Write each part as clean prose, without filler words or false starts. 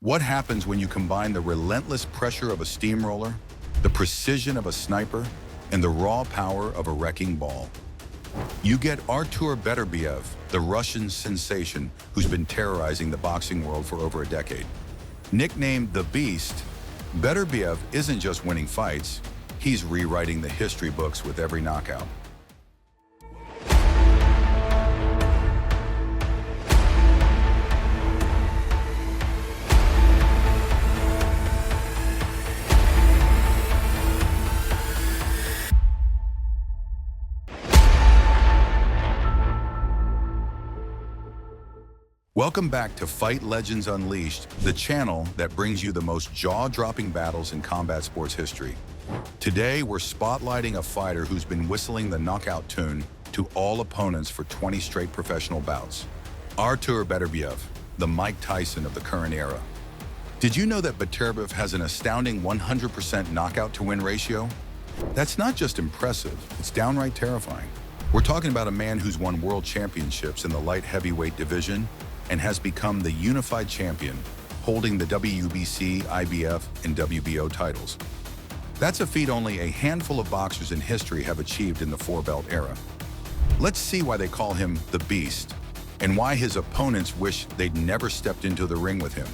What happens when you combine the relentless pressure of a steamroller, the precision of a sniper, and the raw power of a wrecking ball? You get Artur Beterbiev, the Russian sensation who's been terrorizing the boxing world for over a decade. Nicknamed the Beast, Beterbiev isn't just winning fights, he's rewriting the history books with every knockout. Welcome back to Fight Legends Unleashed, the channel that brings you the most jaw-dropping battles in combat sports history. Today, we're spotlighting a fighter who's been whistling the knockout tune to all opponents for 20 straight professional bouts. Artur Beterbiev, the Mike Tyson of the current era. Did you know that Beterbiev has an astounding 100% knockout-to-win ratio? That's not just impressive, it's downright terrifying. We're talking about a man who's won world championships in the light heavyweight division and has become the unified champion, holding the WBC, IBF, and WBO titles. That's a feat only a handful of boxers in history have achieved in the four-belt era. Let's see why they call him the Beast, and why his opponents wish they'd never stepped into the ring with him.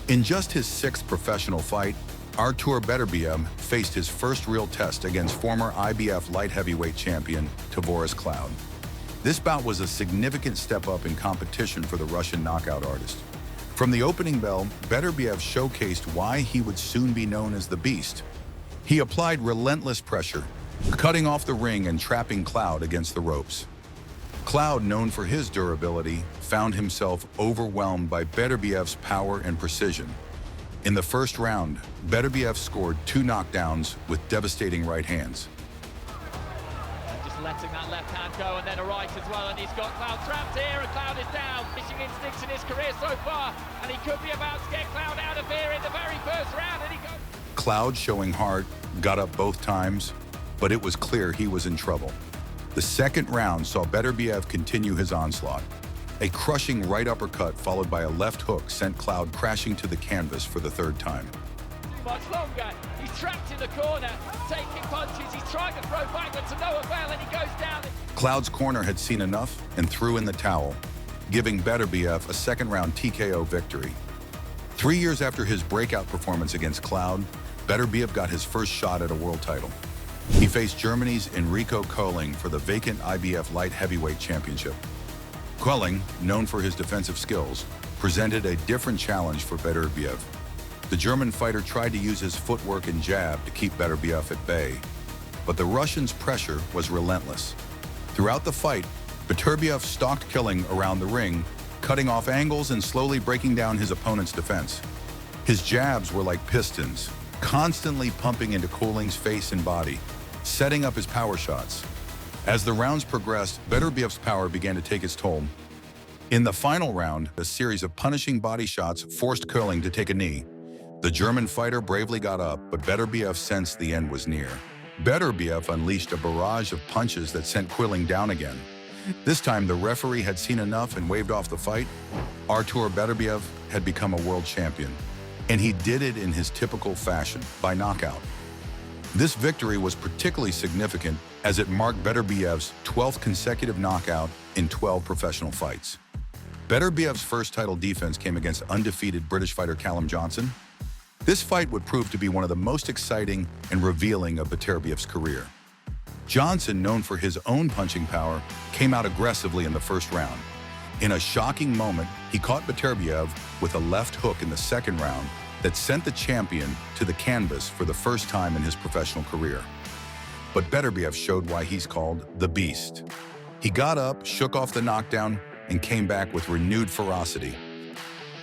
In just his sixth professional fight, Artur Beterbiev faced his first real test against former IBF light heavyweight champion Tavoris Cloud. This bout was a significant step up in competition for the Russian knockout artist. From the opening bell, Beterbiev showcased why he would soon be known as the Beast. He applied relentless pressure, cutting off the ring and trapping Cloud against the ropes. Cloud, known for his durability, found himself overwhelmed by Beterbiev's power and precision. In the first round, Beterbiev scored 2 knockdowns with devastating right hands. Letting that left hand go and then a right as well, and he's got Cloud trapped here, and Cloud is down. Fishing instincts in his career so far, and he could be about to get Cloud out of here in the very first round, and he goes. Cloud, showing heart, got up both times, but it was clear he was in trouble. The second round saw Beterbiev continue his onslaught. A crushing right uppercut followed by a left hook sent Cloud crashing to the canvas for the third time. Much longer. He's trapped in the corner, taking punches. He's trying to throw back, but to no avail, and he goes down. Cloud's corner had seen enough and threw in the towel, giving Beterbiev a second-round TKO victory. 3 years after his breakout performance against Cloud, Beterbiev got his first shot at a world title. He faced Germany's Enrico Koelling for the vacant IBF light heavyweight championship. Koelling, known for his defensive skills, presented a different challenge for Beterbiev. The German fighter tried to use his footwork and jab to keep Beterbiev at bay, but the Russian's pressure was relentless. Throughout the fight, Beterbiev stalked Koelling around the ring, cutting off angles and slowly breaking down his opponent's defense. His jabs were like pistons, constantly pumping into Koelling's face and body, setting up his power shots. As the rounds progressed, Beterbiev's power began to take its toll. In the final round, a series of punishing body shots forced Koelling to take a knee. The German fighter bravely got up, but Beterbiev sensed the end was near. Beterbiev unleashed a barrage of punches that sent Koelling down again. This time, the referee had seen enough and waved off the fight. Artur Beterbiev had become a world champion, and he did it in his typical fashion, by knockout. This victory was particularly significant as it marked Beterbiev's 12th consecutive knockout in 12 professional fights. Beterbiev's first title defense came against undefeated British fighter Callum Johnson. This fight would prove to be one of the most exciting and revealing of Beterbiev's career. Johnson, known for his own punching power, came out aggressively in the first round. In a shocking moment, he caught Beterbiev with a left hook in the second round that sent the champion to the canvas for the first time in his professional career. But Beterbiev showed why he's called the Beast. He got up, shook off the knockdown, and came back with renewed ferocity.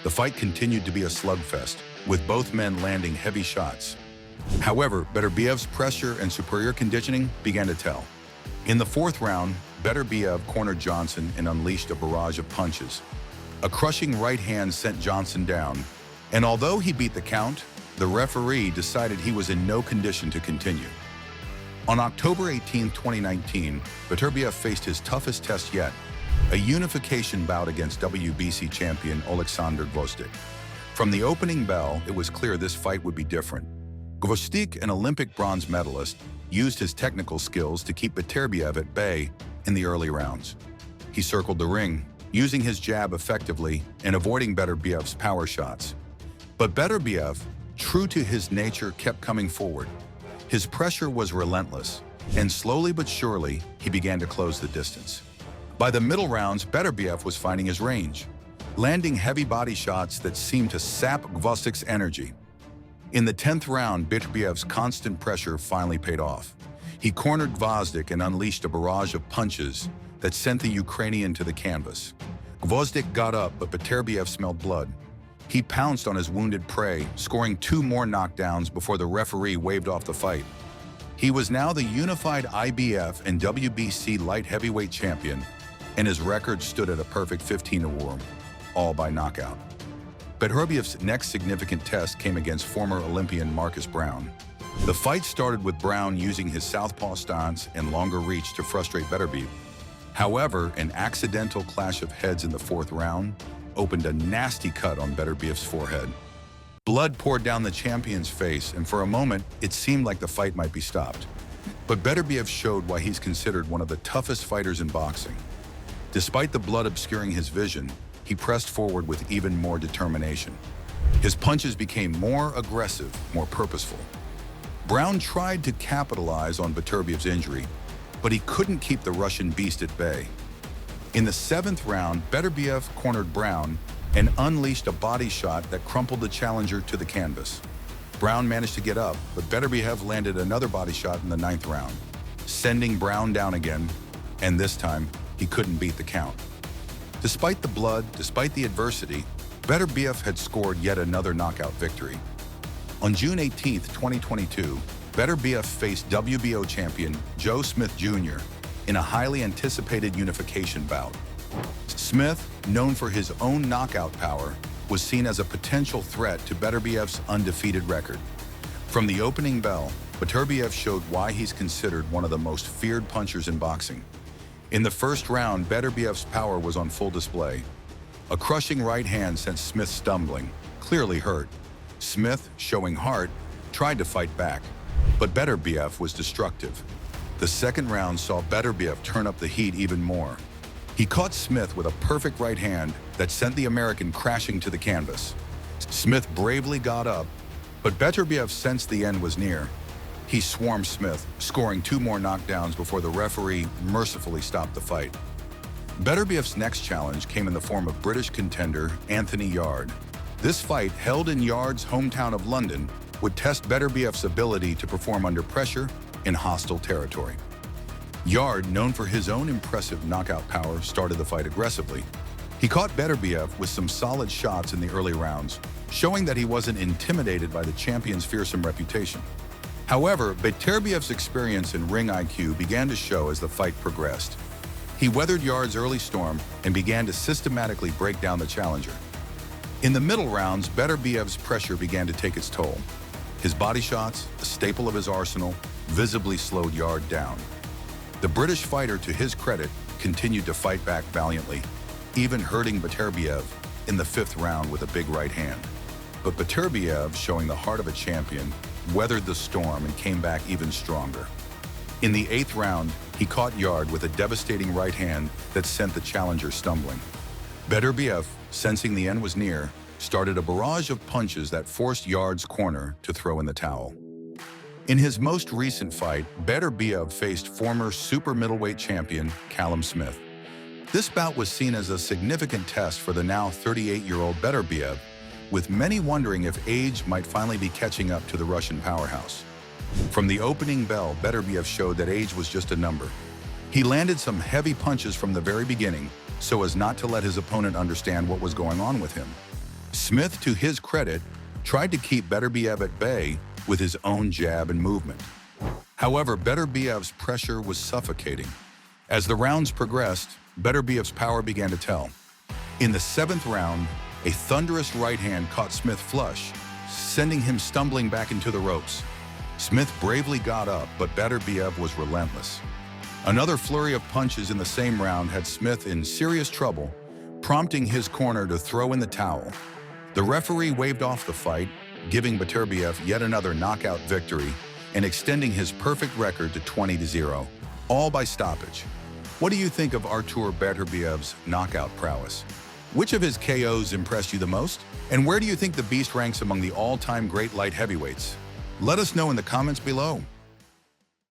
The fight continued to be a slugfest, with both men landing heavy shots. However, Beterbiev's pressure and superior conditioning began to tell. In the fourth round, Beterbiev cornered Johnson and unleashed a barrage of punches. A crushing right hand sent Johnson down, and although he beat the count, the referee decided he was in no condition to continue. On October 18, 2019, Beterbiev faced his toughest test yet, a unification bout against WBC champion Oleksandr Gvozdyk. From the opening bell, it was clear this fight would be different. Gvozdyk, an Olympic bronze medalist, used his technical skills to keep Beterbiev at bay in the early rounds. He circled the ring, using his jab effectively and avoiding Beterbiev's power shots. But Beterbiev, true to his nature, kept coming forward. His pressure was relentless, and slowly but surely, he began to close the distance. By the middle rounds, Beterbiev was finding his range, landing heavy body shots that seemed to sap Gvozdyk's energy. In the 10th round, Beterbiev's constant pressure finally paid off. He cornered Gvozdyk and unleashed a barrage of punches that sent the Ukrainian to the canvas. Gvozdyk got up, but Beterbiev smelled blood. He pounced on his wounded prey, scoring 2 more knockdowns before the referee waved off the fight. He was now the unified IBF and WBC light heavyweight champion, and his record stood at a perfect 15-1, all by knockout. Beterbiev's next significant test came against former Olympian Marcus Browne. The fight started with Browne using his southpaw stance and longer reach to frustrate Beterbiev. However, an accidental clash of heads in the 4th round opened a nasty cut on Beterbiev's forehead. Blood poured down the champion's face, and for a moment, it seemed like the fight might be stopped. But Beterbiev showed why he's considered one of the toughest fighters in boxing. Despite the blood obscuring his vision, he pressed forward with even more determination. His punches became more aggressive, more purposeful. Browne tried to capitalize on Beterbiev's injury, but he couldn't keep the Russian beast at bay. In the 7th round, Beterbiev cornered Browne and unleashed a body shot that crumpled the challenger to the canvas. Browne managed to get up, but Beterbiev landed another body shot in the 9th round, sending Browne down again, and this time, he couldn't beat the count. Despite the blood, despite the adversity, Beterbiev had scored yet another knockout victory. On June 18, 2022, Beterbiev faced WBO champion Joe Smith Jr. in a highly anticipated unification bout. Smith, known for his own knockout power, was seen as a potential threat to Beterbiev's undefeated record. From the opening bell, Beterbiev showed why he's considered one of the most feared punchers in boxing. In the 1st round, Beterbiev's power was on full display. A crushing right hand sent Smith stumbling, clearly hurt. Smith, showing heart, tried to fight back, but Beterbiev was destructive. The 2nd round saw Beterbiev turn up the heat even more. He caught Smith with a perfect right hand that sent the American crashing to the canvas. Smith bravely got up, but Beterbiev sensed the end was near. He swarmed Smith, scoring 2 more knockdowns before the referee mercifully stopped the fight. Beterbiev's next challenge came in the form of British contender Anthony Yarde. This fight, held in Yarde's hometown of London, would test Beterbiev's ability to perform under pressure in hostile territory. Yarde, known for his own impressive knockout power, started the fight aggressively. He caught Beterbiev with some solid shots in the early rounds, showing that he wasn't intimidated by the champion's fearsome reputation. However, Beterbiev's experience and ring IQ began to show as the fight progressed. He weathered Yarde's early storm and began to systematically break down the challenger. In the middle rounds, Beterbiev's pressure began to take its toll. His body shots, a staple of his arsenal, visibly slowed Yarde down. The British fighter, to his credit, continued to fight back valiantly, even hurting Beterbiev in the 5th round with a big right hand. But Beterbiev, showing the heart of a champion, weathered the storm and came back even stronger. In the 8th round, he caught Yarde with a devastating right hand that sent the challenger stumbling. Beterbiev, sensing the end was near, started a barrage of punches that forced Yarde's corner to throw in the towel. In his most recent fight, Beterbiev faced former super middleweight champion Callum Smith. This bout was seen as a significant test for the now 38-year-old Beterbiev, with many wondering if age might finally be catching up to the Russian powerhouse. From the opening bell, Beterbiev showed that age was just a number. He landed some heavy punches from the very beginning, so as not to let his opponent understand what was going on with him. Smith, to his credit, tried to keep Beterbiev at bay with his own jab and movement. However, Beterbiev's pressure was suffocating. As the rounds progressed, Beterbiev's power began to tell. In the 7th round, a thunderous right hand caught Smith flush, sending him stumbling back into the ropes. Smith bravely got up, but Beterbiev was relentless. Another flurry of punches in the same round had Smith in serious trouble, prompting his corner to throw in the towel. The referee waved off the fight, giving Beterbiev yet another knockout victory and extending his perfect record to 20-0, all by stoppage. What do you think of Artur Beterbiev's knockout prowess? Which of his KOs impressed you the most? And where do you think the Beast ranks among the all-time great light heavyweights? Let us know in the comments below.